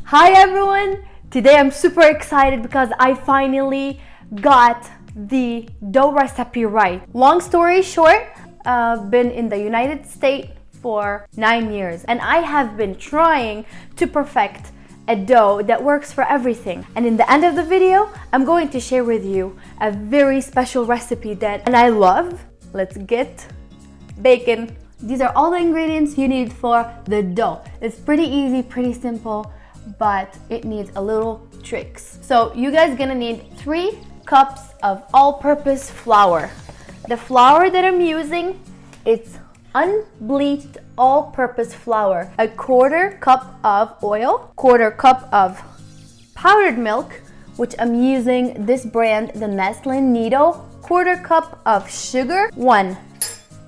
Hi everyone! Today I'm super excited because I finally got the dough recipe right. Long story short, I've been in the United States for 9 years and I have been trying to perfect a dough that works for everything. And in the end of the video, I'm going to share with you a very special recipe that I love. Let's get baking. These are all the ingredients you need for the dough. It's pretty easy, pretty simple, but it needs a little tricks. So you guys gonna need 3 cups of all-purpose flour. The flour that I'm using, it's unbleached all-purpose flour. A 1/4 cup of oil, 1/4 cup of powdered milk, which I'm using this brand, the Nestle Nido, 1/4 cup of sugar, 1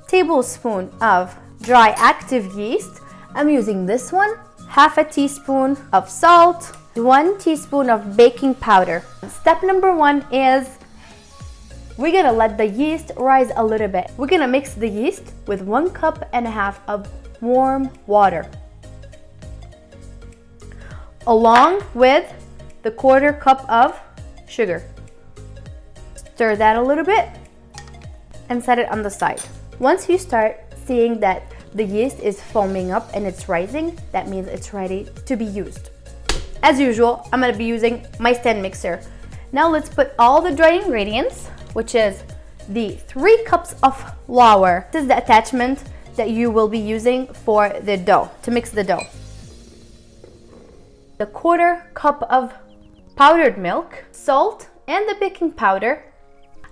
tablespoon of dry active yeast. I'm using this one, 1/2 teaspoon of salt, 1 teaspoon of baking powder. Step number 1 is we're gonna let the yeast rise a little bit. We're gonna mix the yeast with 1.5 cups of warm water, along with the 1/4 cup of sugar. Stir that a little bit and set it on the side. Once you start seeing that the yeast is foaming up and it's rising, that means it's ready to be used. As usual, I'm gonna be using my stand mixer. Now let's put all the dry ingredients, which is the 3 cups of flour. This is the attachment that you will be using for the dough, to mix the dough. The 1/4 cup of powdered milk, salt, and the baking powder.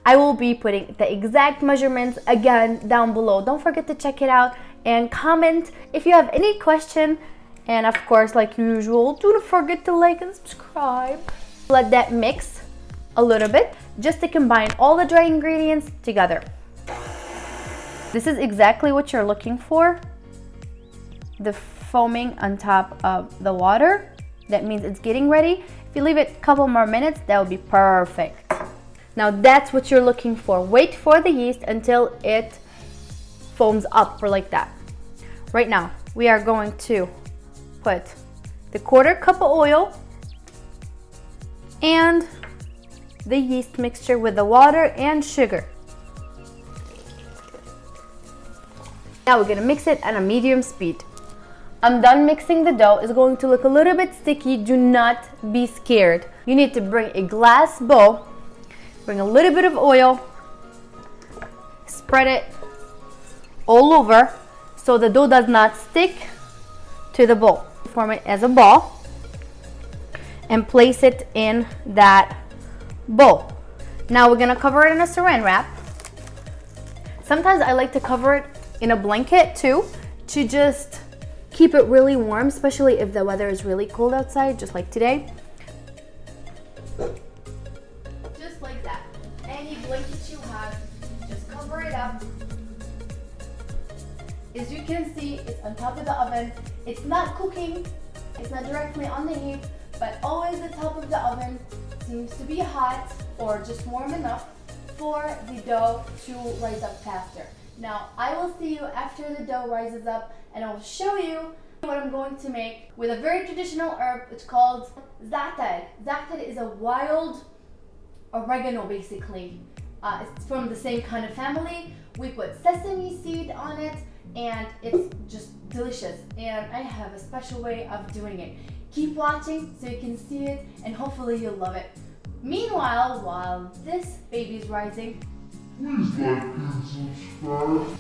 I will be putting the exact measurements again down below. Don't forget to check it out and comment if you have any question. And of course, like usual, do not forget to like and subscribe. Let that mix a little bit just to combine all the dry ingredients together. This is exactly what you're looking for. The foaming on top of the water. That means it's getting ready. If you leave it a couple more minutes, that will be perfect. Now that's what you're looking for. Wait for the yeast until it foams up or like that. Right now, we are going to put the 1/4 cup of oil and the yeast mixture with the water and sugar. Now we're gonna mix it at a medium speed. I'm done mixing the dough. It's going to look a little bit sticky. Do not be scared. You need to bring a glass bowl. Bring a little bit of oil, spread it all over so the dough does not stick to the bowl. Form it as a ball and place it in that bowl. Now we're gonna cover it in a saran wrap. Sometimes I like to cover it in a blanket too, to just keep it really warm, especially if the weather is really cold outside, just like today. Like that. Any blanket you have, just cover it up. As you can see, it's on top of the oven. It's not cooking, it's not directly on the heat, but always the top of the oven seems to be hot or just warm enough for the dough to rise up faster. Now, I will see you after the dough rises up and I will show you what I'm going to make with a very traditional herb. It's called za'atar. Za'atar is a wild oregano, basically. It's from the same kind of family. We put sesame seed on it and it's just delicious, and I have a special way of doing it. Keep watching so you can see it and hopefully you'll love it. Meanwhile, while this baby's rising, please like and subscribe.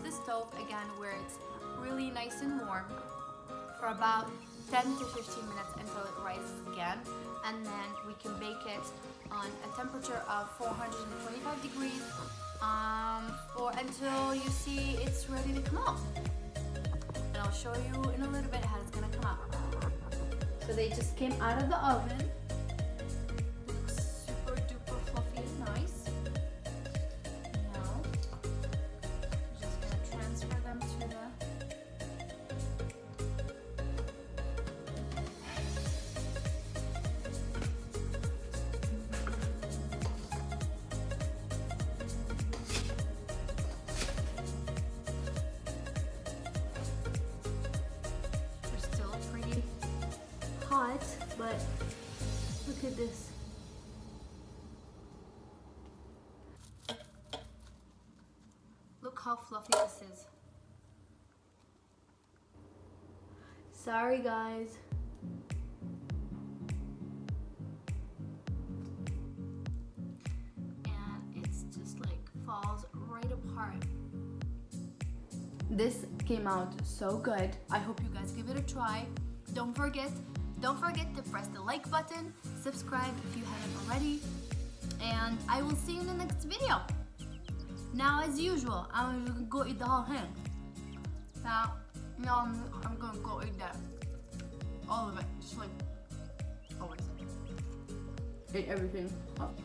off the stove again where it's really nice and warm for about 10 to 15 minutes until it rises again, and then we can bake it on a temperature of 425 degrees or until you see it's ready to come out. And I'll show you in a little bit how it's gonna come out. So they just came out of the oven. Looks super duper fluffy and nice. Now, I'm just gonna transfer them to the hot, but look at this. Look how fluffy this is. Sorry guys. And it's just like falls right apart. This came out so good. I hope you guys give it a try. Don't forget to press the like button, subscribe if you haven't already, and I will see you in the next video. Now, as usual, I'm gonna go eat the whole thing. Now, I'm gonna go eat that. All of it, just like always. Eat everything up.